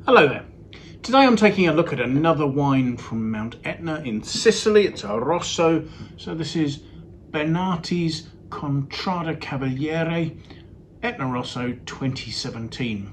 Hello there. Today I'm taking a look at another wine from Mount Etna in Sicily. It's a Rosso. So this is Benati's Contrada Cavaliere Etna Rosso 2017.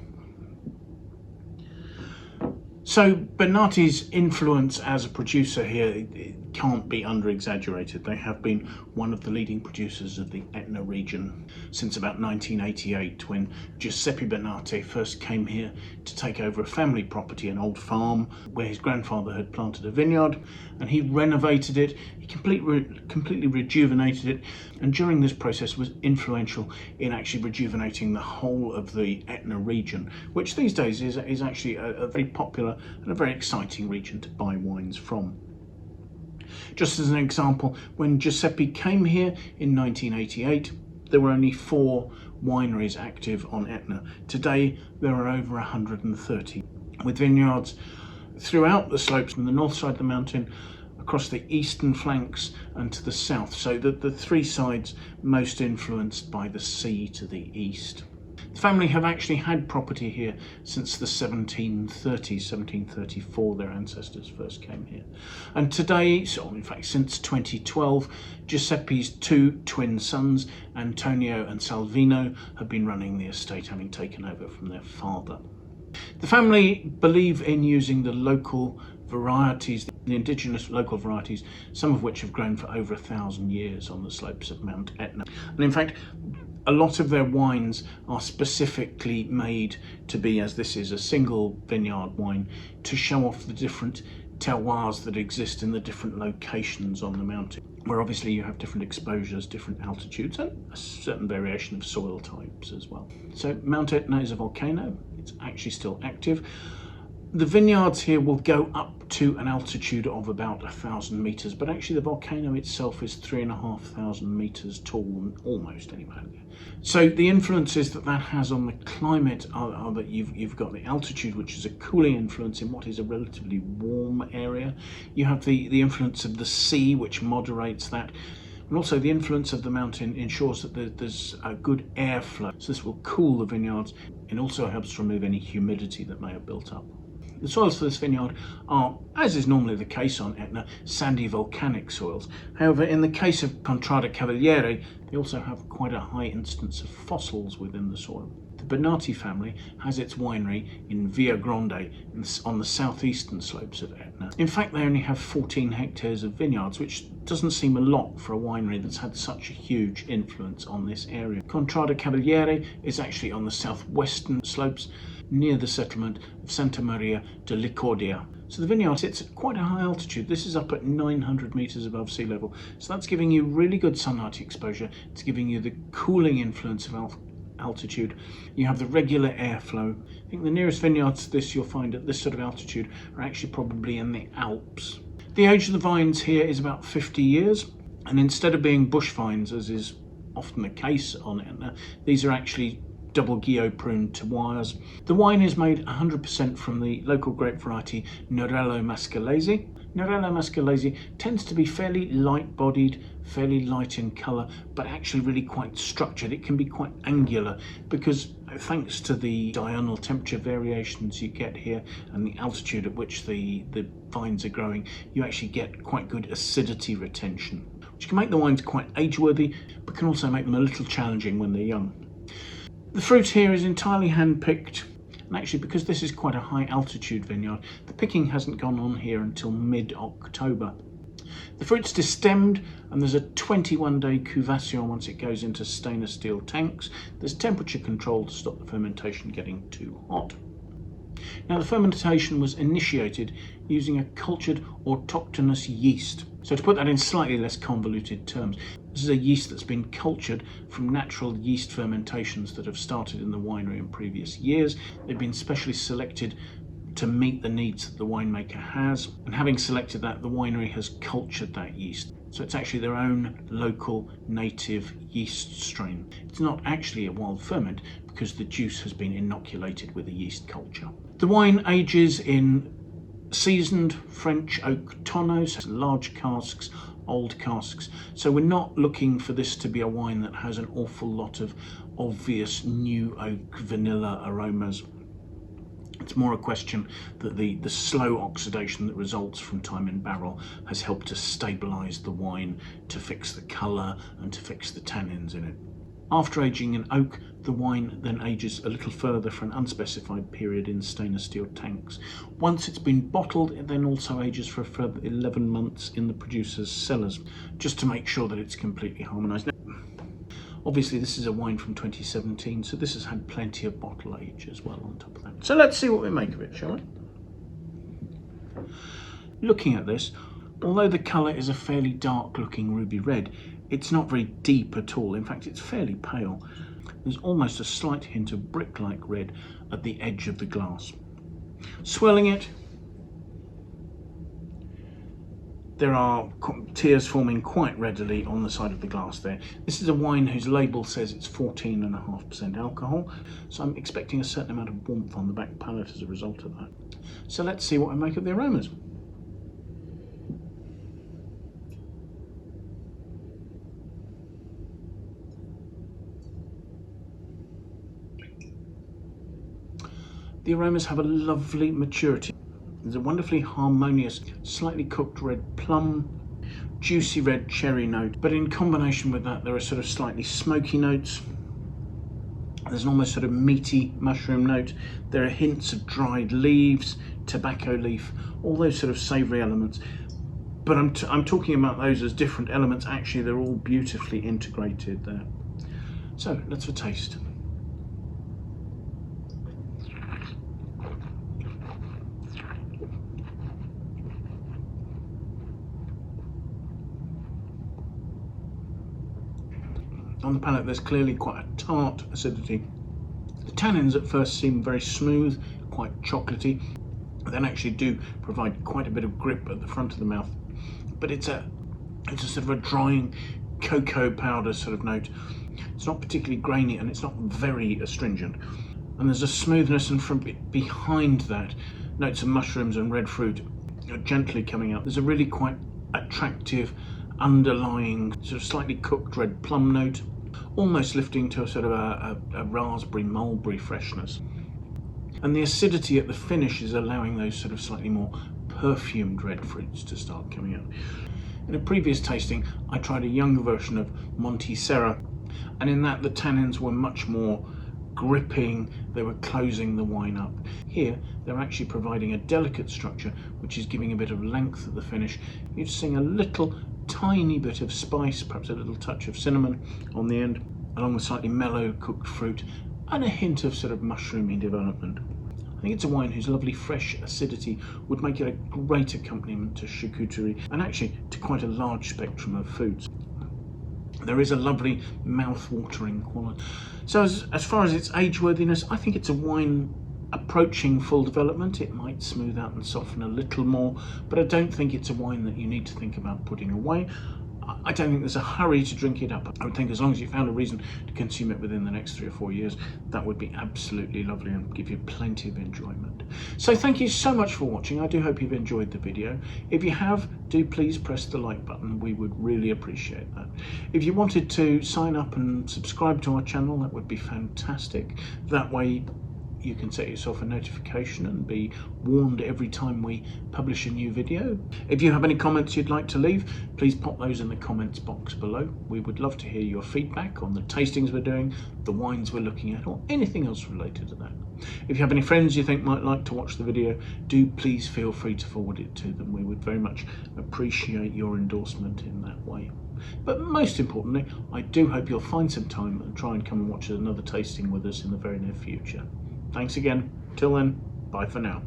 So Benati's influence as a producer here it can't be under-exaggerated. They have been one of the leading producers of the Etna region since about 1988, when Giuseppe Benati first came here to take over a family property, an old farm where his grandfather had planted a vineyard, and he renovated it. He completely rejuvenated it, and during this process was influential in actually rejuvenating the whole of the Etna region, which these days is actually a very popular and a very exciting region to buy wines from. Just as an example, when Giuseppe came here in 1988, there were only 4 wineries active on Etna. Today there are over 130, with vineyards throughout the slopes from the north side of the mountain, across the eastern flanks and to the south, so that the 3 sides most influenced by the sea to the east. The family have actually had property here since the 1730s, 1734 their ancestors first came here. And today, so in fact since 2012, Giuseppe's 2 twin sons, Antonio and Salvino, have been running the estate, having taken over from their father. The family believe in using the local varieties, the indigenous local varieties, some of which have grown for over 1,000 years on the slopes of Mount Etna. And in fact, a lot of their wines are specifically made to be, as this is a single vineyard wine, to show off the different terroirs that exist in the different locations on the mountain, where obviously you have different exposures, different altitudes, and a certain variation of soil types as well. So Mount Etna is a volcano. It's actually still active. The vineyards here will go up to an altitude of about 1,000 meters, but actually the volcano itself is 3,500 meters tall, almost anyway. So the influences that has on the climate are that you've got the altitude, which is a cooling influence in what is a relatively warm area. You have the influence of the sea, which moderates that. And also the influence of the mountain ensures that there's a good airflow. So this will cool the vineyards and also helps to remove any humidity that may have built up. The soils for this vineyard are, as is normally the case on Etna, sandy volcanic soils. However, in the case of Contrada Cavaliere, they also have quite a high instance of fossils within the soil. The Benati family has its winery in Via Grande on the southeastern slopes of Etna. In fact, they only have 14 hectares of vineyards, which doesn't seem a lot for a winery that's had such a huge influence on this area. Contrada Cavaliere is actually on the southwestern slopes, near the settlement of Santa Maria de Licordia. So the vineyard sits at quite a high altitude. This is up at 900 meters above sea level. So that's giving you really good sunlight exposure. It's giving you the cooling influence of altitude. You have the regular airflow. I think the nearest vineyards to this you'll find at this sort of altitude are actually probably in the Alps. The age of the vines here is about 50 years. And instead of being bush vines, as is often the case on Etna, these are actually double Guillot prune terroirs. The wine is made 100% from the local grape variety Nerello Mascalese. Nerello Mascalese tends to be fairly light-bodied, fairly light in colour, but actually really quite structured. It can be quite angular because thanks to the diurnal temperature variations you get here and the altitude at which the vines are growing, you actually get quite good acidity retention, which can make the wines quite age-worthy, but can also make them a little challenging when they're young. The fruit here is entirely hand-picked, and actually because this is quite a high altitude vineyard, the picking hasn't gone on here until mid-October. The fruit's destemmed, and there's a 21-day cuvation once it goes into stainless steel tanks. There's temperature control to stop the fermentation getting too hot. Now the fermentation was initiated using a cultured autochthonous yeast. So to put that in slightly less convoluted terms, this is a yeast that's been cultured from natural yeast fermentations that have started in the winery in previous years. They've been specially selected to meet the needs that the winemaker has, and having selected that, the winery has cultured that yeast. So it's actually their own local native yeast strain. It's not actually a wild ferment because the juice has been inoculated with a yeast culture. The wine ages in seasoned French oak tonneaus, large casks, old casks. So we're not looking for this to be a wine that has an awful lot of obvious new oak vanilla aromas. It's more a question that the slow oxidation that results from time in barrel has helped to stabilise the wine, to fix the colour and to fix the tannins in it. After aging in oak, the wine then ages a little further for an unspecified period in stainless steel tanks. Once it's been bottled, it then also ages for a further 11 months in the producer's cellars, just to make sure that it's completely harmonised. Obviously this is a wine from 2017, so this has had plenty of bottle age as well on top of that. So let's see what we make of it, shall we? Looking at this, although the colour is a fairly dark looking ruby red, it's not very deep at all. In fact, it's fairly pale. There's almost a slight hint of brick-like red at the edge of the glass. Swirling it, there are tears forming quite readily on the side of the glass there. This is a wine whose label says it's 14.5% alcohol, so I'm expecting a certain amount of warmth on the back palate as a result of that. So let's see what I make of the aromas. The aromas have a lovely maturity. There's a wonderfully harmonious, slightly cooked red plum, juicy red cherry note, but in combination with that there are sort of slightly smoky notes. There's an almost sort of meaty mushroom note. There are hints of dried leaves, tobacco leaf, all those sort of savoury elements. But I'm talking about those as different elements. Actually, they're all beautifully integrated there. So let's have a taste. On the palate there's clearly quite a tart acidity. The tannins at first seem very smooth, quite chocolatey, then actually do provide quite a bit of grip at the front of the mouth. But it's a sort of a drying cocoa powder sort of note. It's not particularly grainy and it's not very astringent. And there's a smoothness, and from behind that, notes of mushrooms and red fruit are gently coming out. There's a really quite attractive underlying sort of slightly cooked red plum note, almost lifting to a sort of a raspberry mulberry freshness. And the acidity at the finish is allowing those sort of slightly more perfumed red fruits to start coming out. In a previous tasting I tried a younger version of Monte Serra, and in that the tannins were much more gripping, they were closing the wine up. Here they're actually providing a delicate structure which is giving a bit of length at the finish. You're seeing a little tiny bit of spice, perhaps a little touch of cinnamon on the end, along with slightly mellow cooked fruit and a hint of sort of mushroomy development. I think it's a wine whose lovely fresh acidity would make it a great accompaniment to charcuterie and actually to quite a large spectrum of foods. There is a lovely mouth-watering quality. So as far as its age-worthiness, I think it's a wine approaching full development. It might smooth out and soften a little more, but I don't think it's a wine that you need to think about putting away. I don't think there's a hurry to drink it up. I would think as long as you found a reason to consume it within the next 3 or 4 years, that would be absolutely lovely and give you plenty of enjoyment. So thank you so much for watching. I do hope you've enjoyed the video. If you have, do please press the like button. We would really appreciate that. If you wanted to sign up and subscribe to our channel, that would be fantastic. That way you can set yourself a notification and be warned every time we publish a new video. If you have any comments you'd like to leave, please pop those in the comments box below. We would love to hear your feedback on the tastings we're doing, the wines we're looking at, or anything else related to that. If you have any friends you think might like to watch the video, do please feel free to forward it to them. We would very much appreciate your endorsement in that way. But most importantly, I do hope you'll find some time and try and come and watch another tasting with us in the very near future. Thanks again. Till then, bye for now.